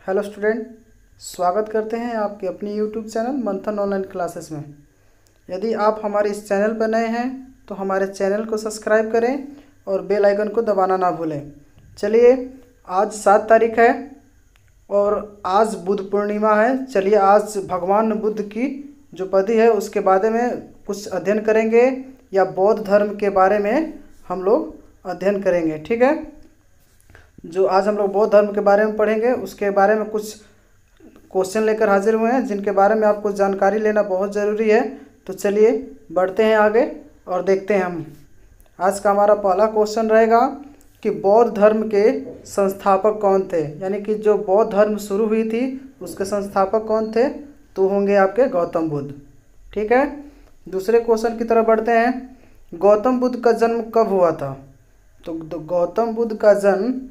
Hello student, स्वागत करते हैं आपके अपनी यूट्यूब चैनल मंथन ऑनलाइन क्लासेस में। यदि आप हमारे इस चैनल पर नए हैं तो हमारे चैनल को सब्सक्राइब करें और बेल आइकन को दबाना ना भूलें। चलिए, आज 7 तारीख है और आज बुद्ध पूर्णिमा है। चलिए, आज भगवान बुद्ध की जो पदी है उसके बारे में कुछ अध्ययन करेंगे या बौद्ध धर्म के बारे में हम लोग अध्ययन करेंगे। ठीक है, जो आज हम लोग बौद्ध धर्म के बारे में पढ़ेंगे उसके बारे में कुछ क्वेश्चन लेकर हाजिर हुए हैं जिनके बारे में आपको जानकारी लेना बहुत ज़रूरी है। तो चलिए बढ़ते हैं आगे और देखते हैं हम। आज का हमारा पहला क्वेश्चन रहेगा कि बौद्ध धर्म के संस्थापक कौन थे, यानी कि जो बौद्ध धर्म शुरू हुई थी उसके संस्थापक कौन थे, तो होंगे आपके गौतम बुद्ध। ठीक है, दूसरे क्वेश्चन की तरफ बढ़ते हैं। गौतम बुद्ध का जन्म कब हुआ था? तो गौतम बुद्ध का जन्म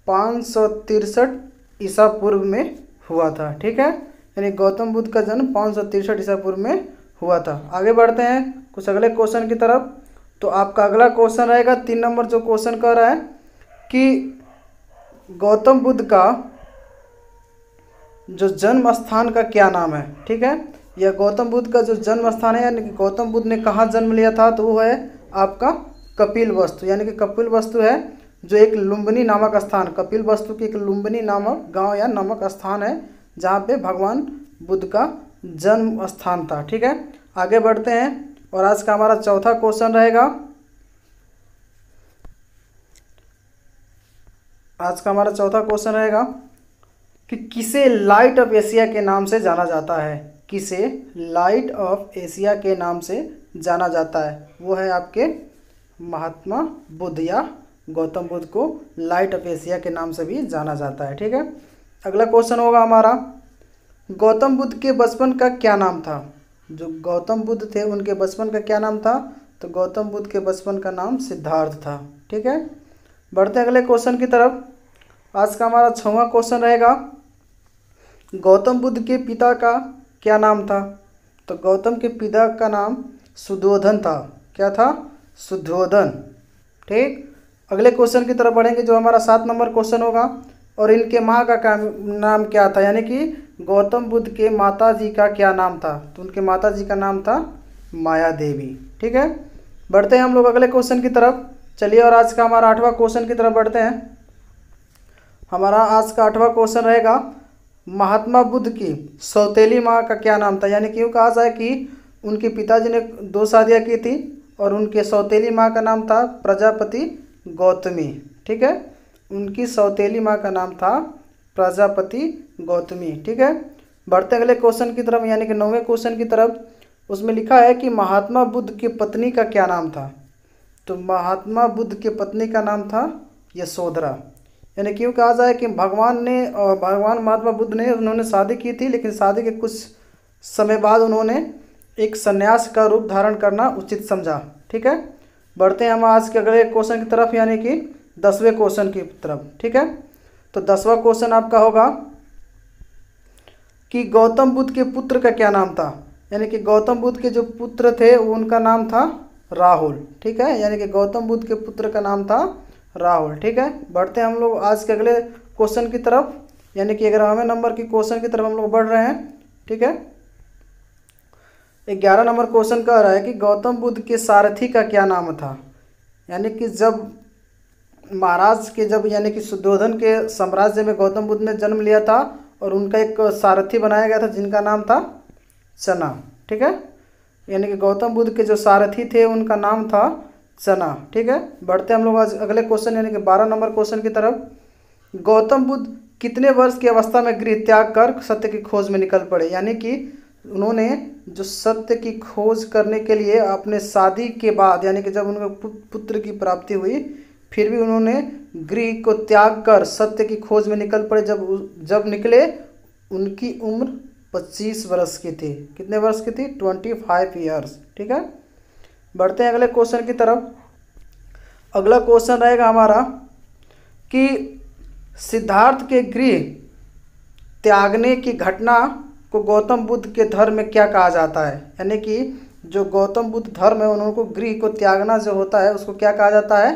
563 ईसा पूर्व में हुआ था। ठीक है, यानी गौतम बुद्ध का जन्म 563 ईसा पूर्व में हुआ था। आगे बढ़ते हैं कुछ अगले क्वेश्चन की तरफ। तो आपका अगला क्वेश्चन रहेगा 3 नंबर, जो क्वेश्चन कर रहा है कि गौतम बुद्ध का जो जन्म स्थान का क्या नाम है। ठीक है, यह गौतम बुद्ध का जो जन्म स्थान है, यानी कि गौतम बुद्ध ने कहाँ जन्म लिया था, तो वो है आपका कपिल वस्तु, यानी कि कपिल वस्तु है जो एक लुम्बिनी नामक स्थान, कपिल वस्तु की एक लुम्बिनी नामक गांव या नामक स्थान है जहां पे भगवान बुद्ध का जन्म स्थान था। ठीक है, आगे बढ़ते हैं और आज का हमारा चौथा क्वेश्चन रहेगा। आज का हमारा चौथा क्वेश्चन रहेगा कि किसे लाइट ऑफ एशिया के नाम से जाना जाता है। किसे लाइट ऑफ एशिया के नाम से जाना जाता है, वो है आपके महात्मा बुद्ध, या गौतम बुद्ध को लाइट ऑफ एशिया के नाम से भी जाना जाता है। ठीक है, अगला क्वेश्चन होगा हमारा, गौतम बुद्ध के बचपन का क्या नाम था? जो गौतम बुद्ध थे उनके बचपन का क्या नाम था? तो गौतम बुद्ध के बचपन का नाम सिद्धार्थ था। ठीक है, बढ़ते हैं अगले क्वेश्चन की तरफ। आज का हमारा 6वां क्वेश्चन रहेगा, गौतम बुद्ध के पिता का क्या नाम था? तो गौतम के पिता का नाम शुद्धोधन था। क्या था? शुद्धोधन। ठीक, अगले क्वेश्चन की तरफ बढ़ेंगे जो हमारा 7 नंबर क्वेश्चन होगा, और इनके माँ का नाम क्या था, यानी कि गौतम बुद्ध के माता जी का क्या नाम था? तो उनके माता जी का नाम था माया देवी। ठीक है, बढ़ते हैं हम लोग अगले क्वेश्चन की तरफ। चलिए, और आज का हमारा 8वां क्वेश्चन की तरफ बढ़ते हैं। हमारा आज का 8वां क्वेश्चन रहेगा, महात्मा बुद्ध की सौतेली माँ का क्या नाम था? यानी कि यूँ कहा जाए कि उनके पिताजी ने 2 शादियाँ की थी और उनके सौतेली माँ का नाम था प्रजापति गौतमी। ठीक है, उनकी सौतेली माँ का नाम था प्रजापति गौतमी। ठीक है, बढ़ते अगले क्वेश्चन की तरफ, यानी कि 9वें क्वेश्चन की तरफ। उसमें लिखा है कि महात्मा बुद्ध की पत्नी का क्या नाम था? तो महात्मा बुद्ध की पत्नी का नाम था यशोधरा। यानी क्यों कहा जाए कि भगवान महात्मा बुद्ध ने उन्होंने शादी की थी, लेकिन शादी के कुछ समय बाद उन्होंने एक सन्यास का रूप धारण करना उचित समझा। ठीक है, बढ़ते हैं हम आज के अगले क्वेश्चन की तरफ, यानी कि 10वें क्वेश्चन की तरफ। ठीक है, तो 10वां क्वेश्चन आपका होगा कि गौतम बुद्ध के पुत्र का क्या नाम था? यानी कि गौतम बुद्ध के जो पुत्र थे उनका नाम था राहुल। ठीक है, यानी कि गौतम बुद्ध के पुत्र का नाम था राहुल। ठीक है, बढ़ते हैं हम लोग आज के अगले क्वेश्चन की तरफ, यानी कि 11वें नंबर की क्वेश्चन की तरफ हम लोग बढ़ रहे हैं। ठीक है, 11 नंबर क्वेश्चन कह रहा है कि गौतम बुद्ध के सारथी का क्या नाम था? यानी कि जब महाराज के यानी कि शुद्धोधन के साम्राज्य में गौतम बुद्ध ने जन्म लिया था और उनका एक सारथी बनाया गया था जिनका नाम था चना। ठीक है, यानी कि गौतम बुद्ध के जो सारथी थे उनका नाम था चना। ठीक है, बढ़ते हम लोग आज अगले क्वेश्चन, यानी कि 12 नंबर क्वेश्चन की तरफ। गौतम बुद्ध कितने वर्ष की अवस्था में गृह त्याग कर सत्य की खोज में निकल पड़े? यानी कि उन्होंने जो सत्य की खोज करने के लिए अपने शादी के बाद, यानी कि जब उनके पुत्र की प्राप्ति हुई, फिर भी उन्होंने गृह को त्याग कर सत्य की खोज में निकल पड़े। जब निकले उनकी उम्र 25 वर्ष की थी। कितने वर्ष की थी? 25 ईयर्स। ठीक है, बढ़ते हैं अगले क्वेश्चन की तरफ। अगला क्वेश्चन रहेगा हमारा कि सिद्धार्थ के गृह त्यागने की घटना को गौतम बुद्ध के धर्म में क्या कहा जाता है? यानी कि जो गौतम बुद्ध धर्म है उनको गृह को त्यागना जो होता है उसको क्या कहा जाता है?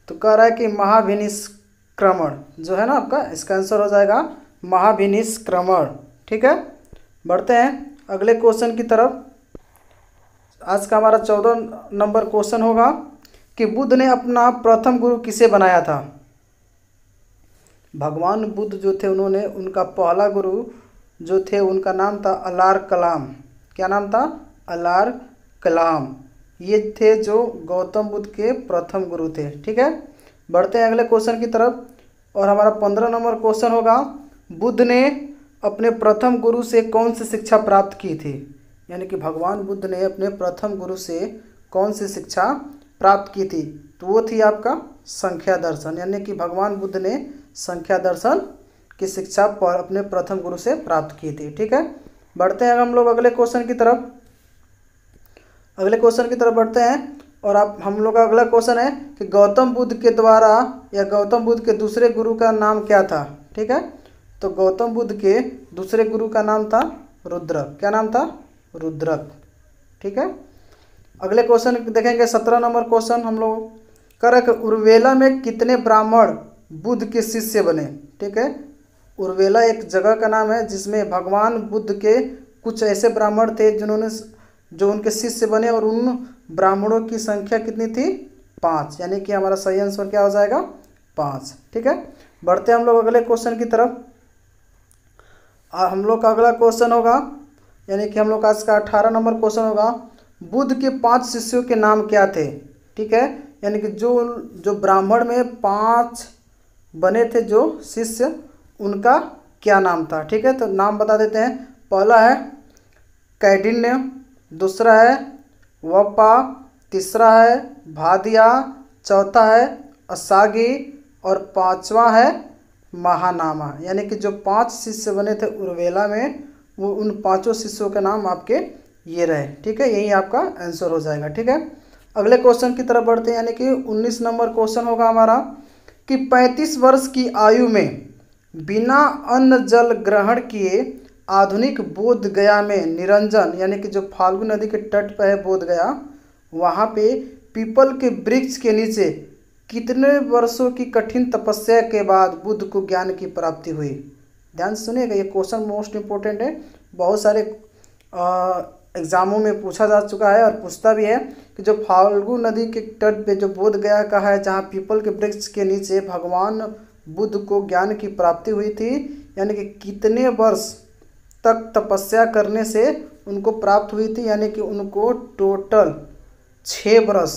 तो कह रहा है कि महाविनिष्क्रमण जो है ना आपका, इसका आंसर हो जाएगा महाभिनिष्क्रमण। ठीक है, बढ़ते हैं अगले क्वेश्चन की तरफ। आज का हमारा 14 नंबर क्वेश्चन होगा कि बुद्ध ने अपना प्रथम गुरु किसे बनाया था। भगवान बुद्ध जो थे उन्होंने उनका पहला गुरु जो थे उनका नाम था अलार कलाम। क्या नाम था? अलार कलाम। ये थे जो गौतम बुद्ध के प्रथम गुरु थे। ठीक है, बढ़ते हैं अगले क्वेश्चन की तरफ और हमारा 15 नंबर क्वेश्चन होगा बुद्ध ने अपने प्रथम गुरु से कौन सी शिक्षा प्राप्त की थी। यानी कि भगवान बुद्ध ने अपने प्रथम गुरु से कौन सी शिक्षा प्राप्त की थी, तो वो थी आपका संख्या दर्शन। यानी कि भगवान बुद्ध ने संख्या दर्शन की शिक्षा अपने प्रथम गुरु से प्राप्त की थी। ठीक है, बढ़ते हैं हम लोग अगले क्वेश्चन की तरफ। अगले क्वेश्चन की तरफ बढ़ते हैं और आप हम लोग का अगला क्वेश्चन है कि गौतम बुद्ध के द्वारा या गौतम बुद्ध के दूसरे गुरु का नाम क्या था। ठीक है, तो गौतम बुद्ध के दूसरे गुरु का नाम था रुद्रक। क्या नाम था? रुद्रक। ठीक है, अगले क्वेश्चन देखेंगे 17 नंबर क्वेश्चन हम लोग कर उर्वेला में कितने ब्राह्मण बुद्ध के शिष्य बने। ठीक है, उर्वेला एक जगह का नाम है जिसमें भगवान बुद्ध के कुछ ऐसे ब्राह्मण थे जो उनके शिष्य बने और उन ब्राह्मणों की संख्या कितनी थी? 5। यानी कि हमारा सही आंसर क्या हो जाएगा? 5। ठीक है, बढ़ते हैं हम लोग अगले क्वेश्चन की तरफ। हम लोग का अगला क्वेश्चन होगा यानी कि हम लोग का आज का 18 नंबर क्वेश्चन होगा बुद्ध के 5 शिष्यों के नाम क्या थे। ठीक है, यानी कि जो ब्राह्मण में 5 बने थे जो शिष्य, उनका क्या नाम था। ठीक है, तो नाम बता देते हैं। पहला है कैडिन्य, दूसरा है वप्पा, तीसरा है भादिया, चौथा है असागी और 5वां है महानामा। यानी कि जो 5 शिष्य बने थे उर्वेला में, वो उन 5 शिष्यों के नाम आपके ये रहे। ठीक है, यही आपका आंसर हो जाएगा। ठीक है, अगले क्वेश्चन की तरफ बढ़ते हैं यानी कि 19 नंबर क्वेश्चन होगा हमारा कि 35 वर्ष की आयु में बिना अन्न जल ग्रहण किए आधुनिक बोध गया में निरंजन, यानी कि जो फाल्गु नदी के तट पर है बोध गया, वहाँ पे पीपल के वृक्ष के नीचे कितने वर्षों की कठिन तपस्या के बाद बुद्ध को ज्ञान की प्राप्ति हुई। ध्यान से सुनिएगा, ये क्वेश्चन मोस्ट इम्पोर्टेंट है, बहुत सारे एग्जामों में पूछा जा चुका है और पूछता भी है कि जो फाल्गु नदी के तट पे जो बोध गया का है, जहाँ पीपल के वृक्ष के नीचे भगवान बुद्ध को ज्ञान की प्राप्ति हुई थी, यानी कि कितने वर्ष तक तपस्या करने से उनको प्राप्त हुई थी। यानी कि उनको टोटल 6 वर्ष,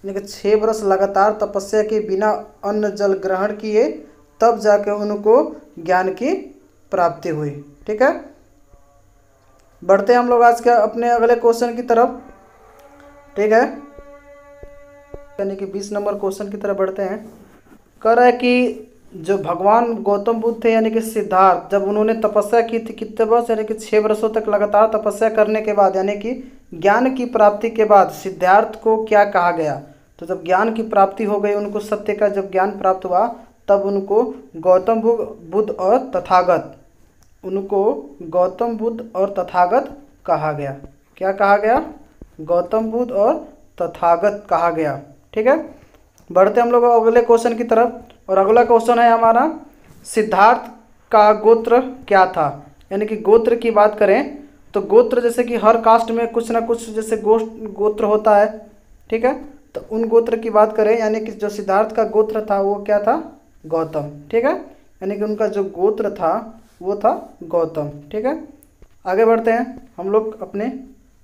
यानी कि 6 वर्ष लगातार तपस्या के बिना अन्न जल ग्रहण किए, तब जाके उनको ज्ञान की प्राप्ति हुई। ठीक है, बढ़ते हैं हम लोग आज के अपने अगले क्वेश्चन की तरफ। ठीक है, यानी कि 20 नंबर क्वेश्चन की तरफ बढ़ते हैं। कह रहा है कि जो भगवान गौतम बुद्ध थे यानी कि सिद्धार्थ, जब उन्होंने तपस्या की थी कितने वर्ष, यानी कि 6 वर्षों तक लगातार तपस्या करने के बाद, यानी कि ज्ञान की प्राप्ति के बाद सिद्धार्थ को क्या कहा गया। तो जब ज्ञान की प्राप्ति हो गई, उनको सत्य का जब ज्ञान प्राप्त हुआ, तब उनको गौतम बुद्ध और तथागत, उनको गौतम बुद्ध और तथागत कहा गया। क्या कहा गया? गौतम बुद्ध और तथागत कहा गया। ठीक है, बढ़ते हम लोग अगले क्वेश्चन की तरफ और अगला क्वेश्चन है हमारा सिद्धार्थ का गोत्र क्या था। यानी कि गोत्र की बात करें तो गोत्र जैसे कि हर कास्ट में कुछ ना कुछ जैसे गोत्र होता है। ठीक है, तो उन गोत्र की बात करें यानी कि जो सिद्धार्थ का गोत्र था वो क्या था? गौतम। ठीक है, यानी कि उनका जो गोत्र था वो था गौतम। ठीक है, आगे बढ़ते हैं हम लोग अपने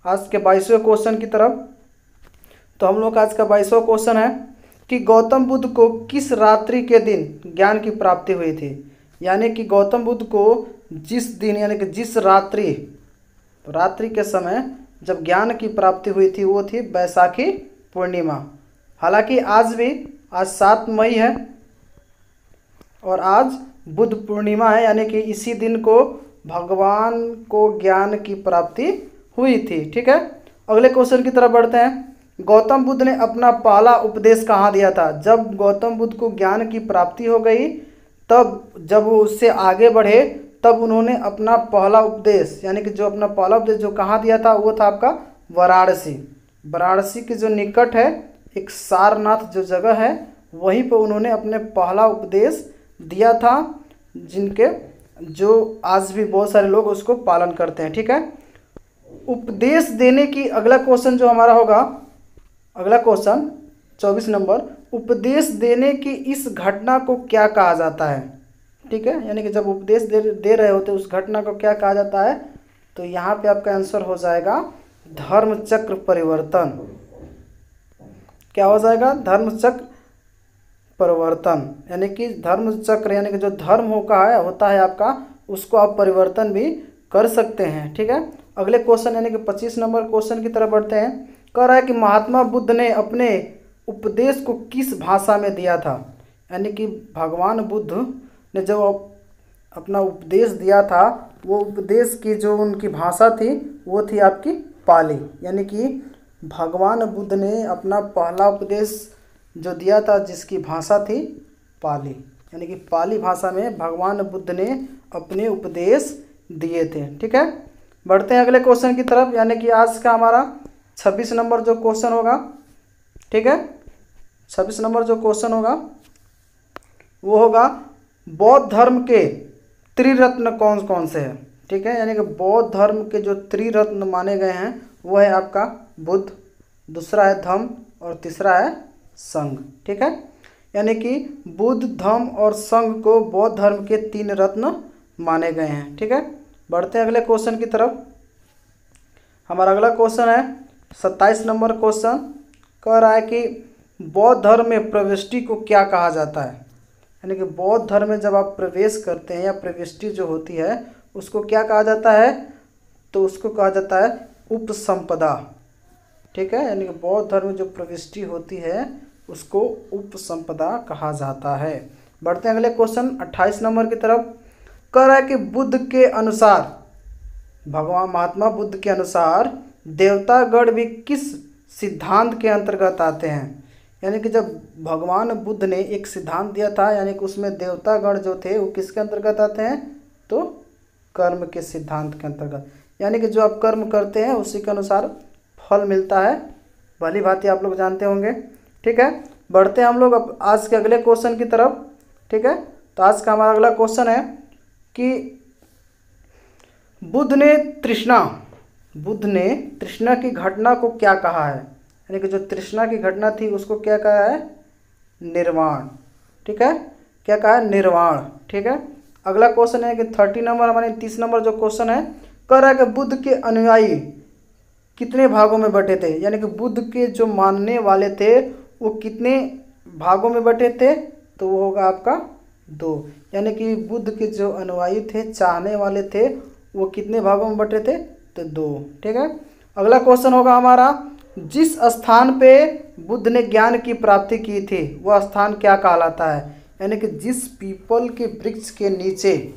आज के 22वें क्वेश्चन की तरफ। तो हम लोग आज का 22वां क्वेश्चन है कि गौतम बुद्ध को किस रात्रि के दिन ज्ञान की प्राप्ति हुई थी। यानी कि गौतम बुद्ध को जिस दिन यानी कि जिस रात्रि के समय जब ज्ञान की प्राप्ति हुई थी वो थी बैसाखी पूर्णिमा। हालांकि आज 7 मई है और आज बुद्ध पूर्णिमा है, यानी कि इसी दिन को भगवान को ज्ञान की प्राप्ति हुई थी। ठीक है, अगले क्वेश्चन की तरफ बढ़ते हैं। गौतम बुद्ध ने अपना पहला उपदेश कहाँ दिया था? जब गौतम बुद्ध को ज्ञान की प्राप्ति हो गई, तब जब वो उससे आगे बढ़े, तब उन्होंने अपना पहला उपदेश यानी कि जो अपना पहला उपदेश जो कहाँ दिया था वो था आपका वाराणसी। वाराणसी के जो निकट है एक सारनाथ जो जगह है, वहीं पर उन्होंने अपने पहला उपदेश दिया था, जिनके जो आज भी बहुत सारे लोग उसको पालन करते हैं। ठीक है, उपदेश देने की अगला क्वेश्चन जो हमारा होगा, अगला क्वेश्चन 24 नंबर, उपदेश देने की इस घटना को क्या कहा जाता है। ठीक है, यानी कि जब उपदेश दे रहे होते उस घटना को क्या कहा जाता है, तो यहाँ पे आपका आंसर हो जाएगा धर्म चक्र परिवर्तन। क्या हो जाएगा, धर्म चक्र परिवर्तन, यानी कि धर्म चक्र यानी कि जो धर्म होता है आपका, उसको आप परिवर्तन भी कर सकते हैं। ठीक है, अगले क्वेश्चन यानी कि 25 नंबर क्वेश्चन की तरफ बढ़ते हैं। कह रहा है कि महात्मा बुद्ध ने अपने उपदेश को किस भाषा में दिया था। यानी कि भगवान बुद्ध ने जब अपना उपदेश दिया था, वो उपदेश की जो उनकी भाषा थी वो थी आपकी पाली। यानी कि भगवान बुद्ध ने अपना पहला उपदेश जो दिया था जिसकी भाषा थी पाली, यानी कि पाली भाषा में भगवान बुद्ध ने अपने उपदेश दिए थे। ठीक है, बढ़ते हैं अगले क्वेश्चन की तरफ, यानी कि आज का हमारा 26 नंबर जो क्वेश्चन होगा। ठीक है, 26 नंबर जो क्वेश्चन होगा वो होगा बौद्ध धर्म के त्रिरत्न कौन कौन से हैं। ठीक है, यानी कि बौद्ध धर्म के जो त्रिरत्न माने गए हैं वो है आपका बुद्ध, दूसरा है धम्म और तीसरा है संघ। ठीक है, यानी कि बुद्ध, धम्म और संघ को बौद्ध धर्म के 3 रत्न माने गए हैं। ठीक है, बढ़ते हैं अगले क्वेश्चन की तरफ। हमारा अगला क्वेश्चन है 27 नंबर क्वेश्चन। कह रहा है कि बौद्ध धर्म में प्रविष्टि को क्या कहा जाता है। यानी कि बौद्ध धर्म में जब आप प्रवेश करते हैं या प्रविष्टि जो होती है उसको क्या कहा जाता है, तो उसको कहा जाता है उपसंपदा। ठीक है, यानी कि बौद्ध धर्म में जो प्रविष्टि होती है उसको उपसंपदा कहा जाता है। बढ़ते हैं अगले क्वेश्चन 28 नंबर की तरफ। कह रहा है कि बुद्ध के अनुसार, भगवान महात्मा बुद्ध के अनुसार देवतागण भी किस सिद्धांत के अंतर्गत आते हैं। यानी कि जब भगवान बुद्ध ने एक सिद्धांत दिया था, यानी कि उसमें देवतागण जो थे वो किसके अंतर्गत आते हैं, तो कर्म के सिद्धांत के अंतर्गत। यानी कि जो आप कर्म करते हैं उसी के अनुसार फल मिलता है, भली भांति आप लोग जानते होंगे। ठीक है, बढ़ते हैं हम लोग अब आज के अगले क्वेश्चन की तरफ। ठीक है, तो आज का हमारा अगला क्वेश्चन है कि बुद्ध ने तृष्णा की घटना को क्या कहा है। यानी कि जो तृष्णा की घटना थी उसको क्या कहा है, निर्वाण। ठीक है, क्या कहा है, निर्वाण। ठीक है, अगला क्वेश्चन है कि 30 नंबर हमारे 30 नंबर जो क्वेश्चन है, कह रहा है कि बुद्ध के अनुयायी कितने भागों में बटे थे। यानी कि बुद्ध के जो मानने वाले थे वो कितने भागों में बटे थे, तो वो होगा आपका 2। यानी कि बुद्ध के जो अनुयायी थे, चाहने वाले थे, वो कितने भागों में बटे थे, तो 2। ठीक है, अगला क्वेश्चन होगा हमारा, जिस स्थान पे बुद्ध ने ज्ञान की प्राप्ति की थी वह स्थान क्या कहलाता है। यानी कि जिस पीपल के वृक्ष के नीचे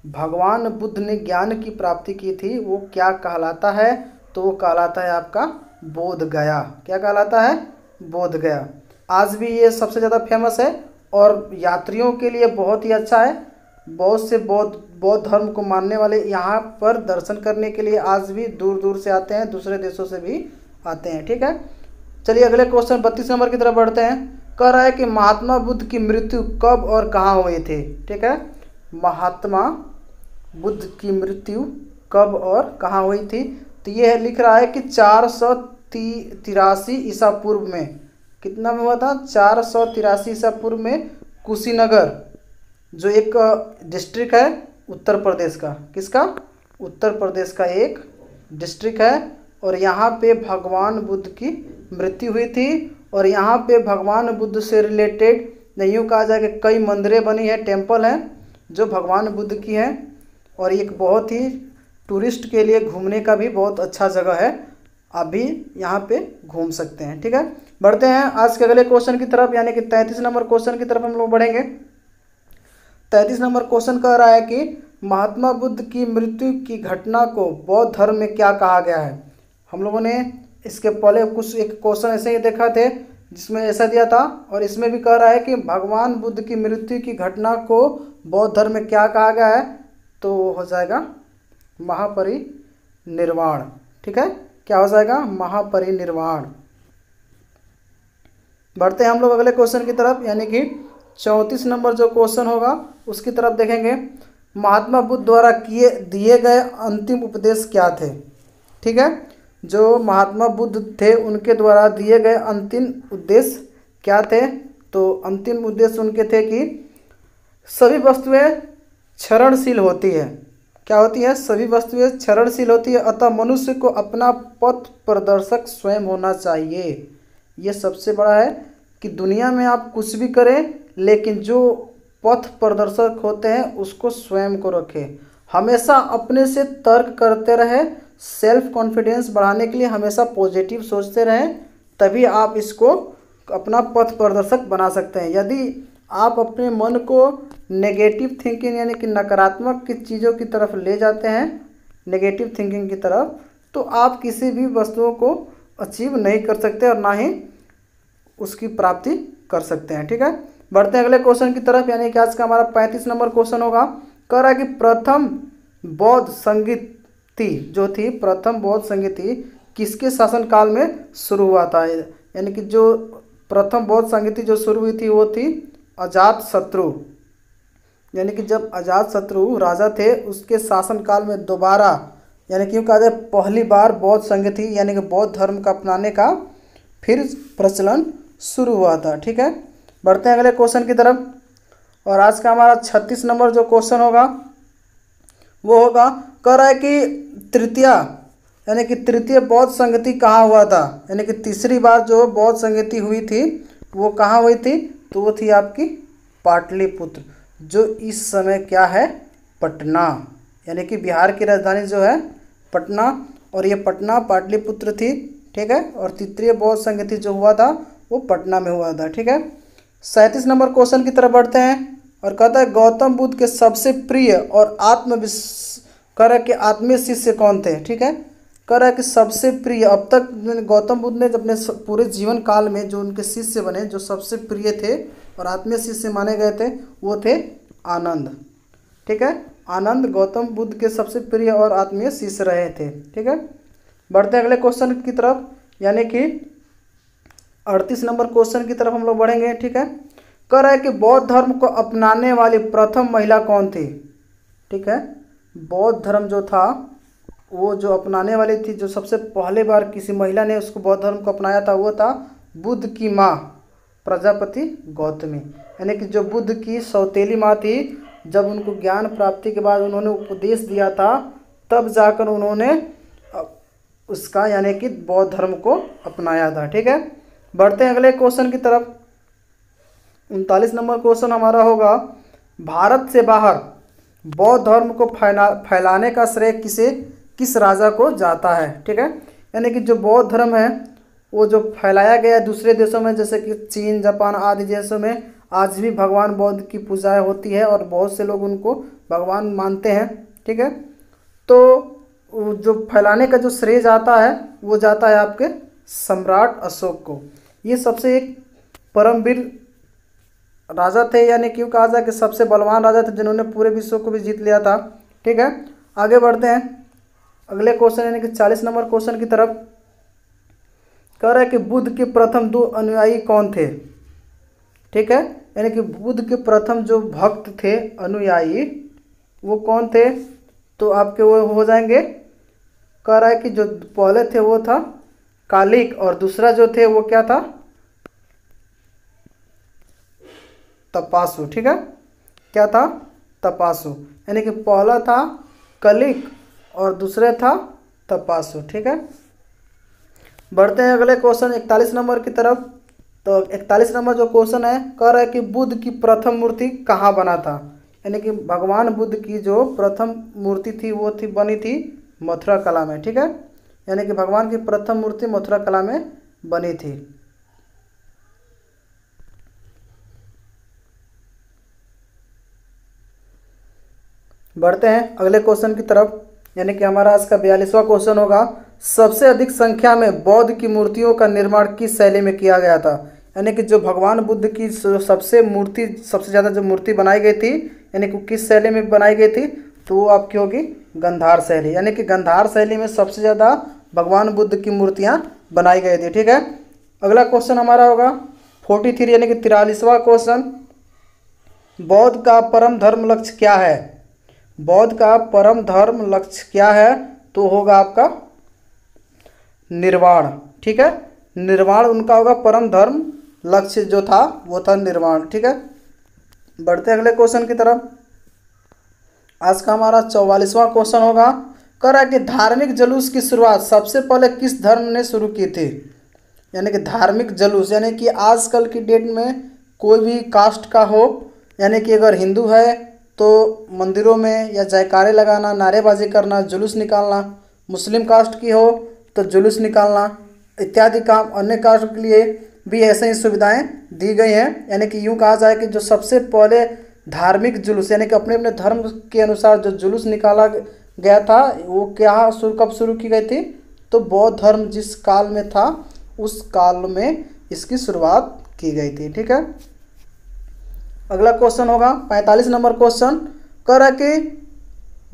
भगवान बुद्ध ने ज्ञान की प्राप्ति की थी वो क्या कहलाता है, तो वो कहलाता है आपका बोध गया। क्या कहलाता है, बोध गया। आज भी ये सबसे ज़्यादा फेमस है और यात्रियों के लिए बहुत ही अच्छा है। बहुत से बौद्ध धर्म को मानने वाले यहाँ पर दर्शन करने के लिए आज भी दूर दूर से आते हैं, दूसरे देशों से भी आते हैं। ठीक है, चलिए अगले क्वेश्चन 32 नंबर की तरफ बढ़ते हैं। कह रहा है कि महात्मा बुद्ध की मृत्यु कब और कहाँ हुई थी। ठीक है, महात्मा बुद्ध की मृत्यु कब और कहाँ हुई थी, तो ये लिख रहा है कि 483 ईसा पूर्व में। कितना में हुआ था, 483 ईसा पूर्व में कुशीनगर जो एक डिस्ट्रिक्ट है उत्तर प्रदेश का, किसका, उत्तर प्रदेश का एक डिस्ट्रिक्ट है, और यहाँ पे भगवान बुद्ध की मृत्यु हुई थी। और यहाँ पे भगवान बुद्ध से रिलेटेड नहीं कहा जाए कि कई मंदिरें बनी हैं, टेम्पल हैं जो भगवान बुद्ध की हैं, और एक बहुत ही टूरिस्ट के लिए घूमने का भी बहुत अच्छा जगह है, आप भी यहाँ पे घूम सकते हैं। ठीक है, बढ़ते हैं आज के अगले क्वेश्चन की तरफ, यानी कि 33 नंबर क्वेश्चन की तरफ हम लोग बढ़ेंगे। 33 नंबर क्वेश्चन कह रहा है कि महात्मा बुद्ध की मृत्यु की घटना को बौद्ध धर्म में क्या कहा गया है। हम लोगों ने इसके पहले कुछ एक क्वेश्चन ऐसे ही देखा थे जिसमें ऐसा दिया था, और इसमें भी कह रहा है कि भगवान बुद्ध की मृत्यु की घटना को बौद्ध धर्म में क्या कहा गया है, तो हो जाएगा महापरिनिर्वाण। ठीक है, क्या हो जाएगा, महापरिनिर्वाण। बढ़ते हैं हम लोग अगले क्वेश्चन की तरफ, यानी कि 34 नंबर जो क्वेश्चन होगा उसकी तरफ देखेंगे। महात्मा बुद्ध द्वारा दिए गए अंतिम उपदेश क्या थे। ठीक है, जो महात्मा बुद्ध थे उनके द्वारा दिए गए अंतिम उद्देश्य क्या थे। तो अंतिम उद्देश्य उनके थे कि सभी वस्तुएं क्षरणशील होती है। क्या होती है? सभी वस्तुएं क्षरणशील होती है, अतः मनुष्य को अपना पथ प्रदर्शक स्वयं होना चाहिए। ये सबसे बड़ा है कि दुनिया में आप कुछ भी करें, लेकिन जो पथ प्रदर्शक होते हैं उसको स्वयं को रखें। हमेशा अपने से तर्क करते रहें, सेल्फ कॉन्फिडेंस बढ़ाने के लिए हमेशा पॉजिटिव सोचते रहें, तभी आप इसको अपना पथ प्रदर्शक बना सकते हैं। यदि आप अपने मन को नेगेटिव थिंकिंग यानी कि नकारात्मक की चीज़ों की तरफ ले जाते हैं, नेगेटिव थिंकिंग की तरफ, तो आप किसी भी वस्तुओं को अचीव नहीं कर सकते और ना ही उसकी प्राप्ति कर सकते हैं। ठीक है, बढ़ते हैं अगले क्वेश्चन की तरफ, यानी कि आज का हमारा 35 नंबर क्वेश्चन होगा। कह रहा है कि प्रथम बौद्ध संगीति जो थी, प्रथम बौद्ध संगीति किसके शासनकाल में शुरू हुआ था। यानी कि जो प्रथम बौद्ध संगीति जो शुरू हुई थी वो थी अजातशत्रु। यानी कि जब अजातशत्रु राजा थे उसके शासनकाल में दोबारा, यानी कि कहा जाए पहली बार बौद्ध संगीति यानी कि बौद्ध धर्म का अपनाने का फिर प्रचलन शुरू हुआ था। ठीक है, बढ़ते हैं अगले क्वेश्चन की तरफ, और आज का हमारा 36 नंबर जो क्वेश्चन होगा वो होगा, कह रहा है कि तृतीय बौद्ध संगति कहाँ हुआ था। यानी कि तीसरी बार जो बौद्ध संगति हुई थी वो कहाँ हुई थी, तो वो थी आपकी पाटलिपुत्र, जो इस समय क्या है, पटना। यानी कि बिहार की राजधानी जो है पटना, और ये पटना पाटलिपुत्र थी। ठीक है, और तृतीय बौद्ध संगति जो हुआ था वो पटना में हुआ था। ठीक है, 37 नंबर क्वेश्चन की तरफ बढ़ते हैं, और कहता है गौतम बुद्ध के सबसे प्रिय और आत्मीय शिष्य कौन थे। ठीक है, कह रहा है कि सबसे प्रिय, अब तक गौतम बुद्ध ने अपने पूरे जीवन काल में जो उनके शिष्य बने, जो सबसे प्रिय थे और आत्मीय शिष्य माने गए थे, वो थे आनंद। ठीक है, आनंद गौतम बुद्ध के सबसे प्रिय और आत्मीय शिष्य रहे थे। ठीक है, बढ़ते हैं अगले क्वेश्चन की तरफ, यानी कि 38 नंबर क्वेश्चन की तरफ हम लोग बढ़ेंगे। ठीक है, कह रहा है कि बौद्ध धर्म को अपनाने वाली प्रथम महिला कौन थी। ठीक है, बौद्ध धर्म जो था वो जो अपनाने वाली थी, जो सबसे पहले बार किसी महिला ने उसको बौद्ध धर्म को अपनाया था, वो था बुद्ध की माँ प्रजापति गौतमी। यानी कि जो बुद्ध की सौतेली माँ थी, जब उनको ज्ञान प्राप्ति के बाद उन्होंने उपदेश दिया था, तब जाकर उन्होंने उसका यानी कि बौद्ध धर्म को अपनाया था। ठीक है, बढ़ते हैं अगले क्वेश्चन की तरफ, 39 नंबर क्वेश्चन हमारा होगा, भारत से बाहर बौद्ध धर्म को फैलाने का श्रेय किस राजा को जाता है। ठीक है, यानी कि जो बौद्ध धर्म है वो जो फैलाया गया दूसरे देशों में, जैसे कि चीन, जापान आदि देशों में आज भी भगवान बौद्ध की पूजा होती है और बहुत से लोग उनको भगवान मानते हैं। ठीक है, तो जो फैलाने का जो श्रेय जाता है वो जाता है आपके सम्राट अशोक को। ये सबसे एक परमवीर राजा थे, यानी क्यों कहा जाए कि सबसे बलवान राजा थे, जिन्होंने पूरे विश्व को भी जीत लिया था। ठीक है, आगे बढ़ते हैं अगले क्वेश्चन यानी कि 40 नंबर क्वेश्चन की तरफ। कह रहा है कि बुद्ध के प्रथम 2 अनुयायी कौन थे। ठीक है, यानी कि बुद्ध के प्रथम जो भक्त थे, अनुयायी, वो कौन थे, तो आपके वो हो जाएंगे। कह रहा है कि जो पहले थे वो था कालिक, और दूसरा जो थे वो क्या था, तपासु। ठीक है, क्या था, तपासु। यानी कि पहला था कलिक और दूसरा था तपासु। ठीक है, बढ़ते हैं अगले क्वेश्चन 41 नंबर की तरफ। तो 41 नंबर जो क्वेश्चन है, कह रहा है कि बुद्ध की प्रथम मूर्ति कहाँ बना था। यानी कि भगवान बुद्ध की जो प्रथम मूर्ति थी वो बनी थी मथुरा कला में। ठीक है, यानी कि भगवान की प्रथम मूर्ति मथुरा कला में बनी थी। बढ़ते हैं अगले क्वेश्चन की तरफ, यानी कि हमारा आज का 42वां क्वेश्चन होगा, सबसे अधिक संख्या में बौद्ध की मूर्तियों का निर्माण किस शैली में किया गया था। यानी कि जो भगवान बुद्ध की सबसे ज़्यादा जो मूर्ति बनाई गई थी, यानी कि किस शैली में बनाई गई थी, तो वो आपकी होगी गंधार शैली। यानी कि गंधार शैली में सबसे ज़्यादा भगवान बुद्ध की मूर्तियाँ बनाई गई थी। ठीक है, अगला क्वेश्चन हमारा होगा 43 यानी कि 43वां क्वेश्चन, बौद्ध का परम धर्म लक्ष्य क्या है। बौद्ध का परम धर्म लक्ष्य क्या है? तो होगा आपका निर्वाण। ठीक है, निर्वाण उनका होगा परम धर्म लक्ष्य जो था वो था निर्वाण। ठीक है, बढ़ते हैं अगले क्वेश्चन की तरफ। आज का हमारा 44वां क्वेश्चन होगा, कह रहा है कि धार्मिक जुलूस की शुरुआत सबसे पहले किस धर्म ने शुरू की थी? यानी कि धार्मिक जुलूस, यानी कि आजकल की डेट में कोई भी कास्ट का हो, यानी कि अगर हिंदू है तो मंदिरों में या जयकारे लगाना, नारेबाजी करना, जुलूस निकालना, मुस्लिम कास्ट की हो तो जुलूस निकालना इत्यादि काम, अन्य कास्ट के लिए भी ऐसे ही सुविधाएं दी गई हैं। यानी कि यूँ कहा जाए कि जो सबसे पहले धार्मिक जुलूस यानी कि अपने अपने धर्म के अनुसार जो जुलूस निकाला गया था वो क्या कब शुरू की गई थी? तो बौद्ध धर्म जिस काल में था उस काल में इसकी शुरुआत की गई थी। ठीक है, अगला क्वेश्चन होगा 45 नंबर क्वेश्चन, कह रहा है कि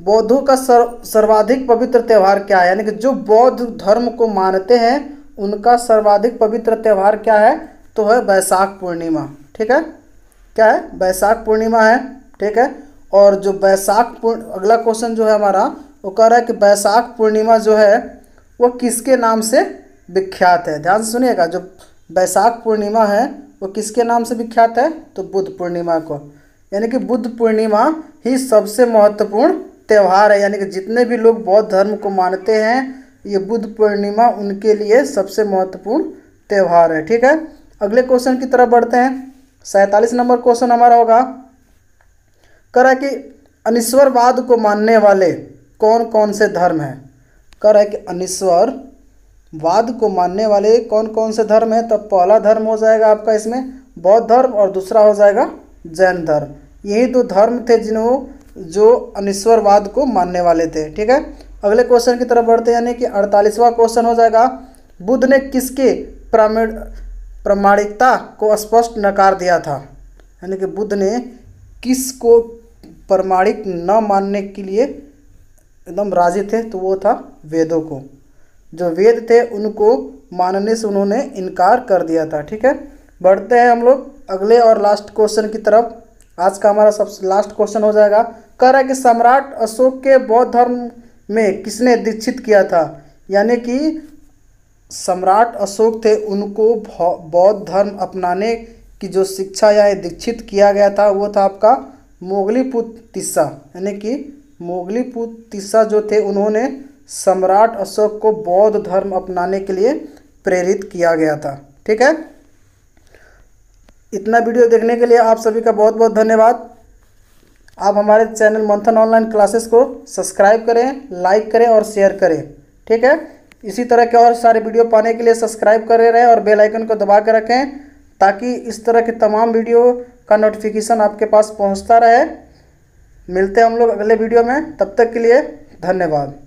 बौद्धों का सर्वाधिक पवित्र त्यौहार क्या है? यानी कि जो बौद्ध धर्म को मानते हैं उनका सर्वाधिक पवित्र त्यौहार क्या है? तो है बैसाख पूर्णिमा। ठीक है, क्या है? बैसाख पूर्णिमा है। ठीक है, और जो अगला क्वेश्चन जो है हमारा वो कह रहा है कि बैसाख पूर्णिमा जो है वो किसके नाम से विख्यात है? ध्यान से सुनिएगा, जो बैसाख पूर्णिमा है वो किसके नाम से विख्यात है? तो बुद्ध पूर्णिमा को। यानी कि बुद्ध पूर्णिमा ही सबसे महत्वपूर्ण त्यौहार है। यानी कि जितने भी लोग बौद्ध धर्म को मानते हैं ये बुद्ध पूर्णिमा उनके लिए सबसे महत्वपूर्ण त्यौहार है। ठीक है, अगले क्वेश्चन की तरफ बढ़ते हैं। 47 नंबर क्वेश्चन हमारा होगा, कह रहा है कि अनिश्वरवाद को मानने वाले कौन कौन से धर्म हैं? कह रहा है कि अनिश्वरवाद को मानने वाले कौन कौन से धर्म हैं? तो पहला धर्म हो जाएगा आपका इसमें बौद्ध धर्म और दूसरा हो जाएगा जैन धर्म। यही दो धर्म थे जो अनिश्वरवाद को मानने वाले थे। ठीक है, अगले क्वेश्चन की तरफ बढ़ते हैं, यानी कि 48वां क्वेश्चन हो जाएगा, बुद्ध ने किसके प्रामाणिकता को स्पष्ट नकार दिया था? यानी कि बुद्ध ने किसको प्रमाणिक न मानने के लिए एकदम राजी थे? तो वो था वेदों को। जो वेद थे उनको मानने से उन्होंने इनकार कर दिया था। ठीक है, बढ़ते हैं हम लोग अगले और लास्ट क्वेश्चन की तरफ। आज का हमारा सबसे लास्ट क्वेश्चन हो जाएगा, कह रहा है कि सम्राट अशोक के बौद्ध धर्म में किसने दीक्षित किया था? यानी कि सम्राट अशोक थे उनको बौद्ध धर्म अपनाने की जो शिक्षा या दीक्षित किया गया था वो था आपका मोगलीपुत्र तिस्सा। यानी कि मोगलीपुत्र तिस्सा जो थे उन्होंने सम्राट अशोक को बौद्ध धर्म अपनाने के लिए प्रेरित किया गया था। ठीक है, इतना वीडियो देखने के लिए आप सभी का बहुत बहुत धन्यवाद। आप हमारे चैनल मंथन ऑनलाइन क्लासेस को सब्सक्राइब करें, लाइक करें और शेयर करें। ठीक है, इसी तरह के और सारे वीडियो पाने के लिए सब्सक्राइब करे रहें और बेल आइकन को दबा कर रखें ताकि इस तरह के तमाम वीडियो का नोटिफिकेशन आपके पास पहुंचता रहे। मिलते हैं हम लोग अगले वीडियो में, तब तक के लिए धन्यवाद।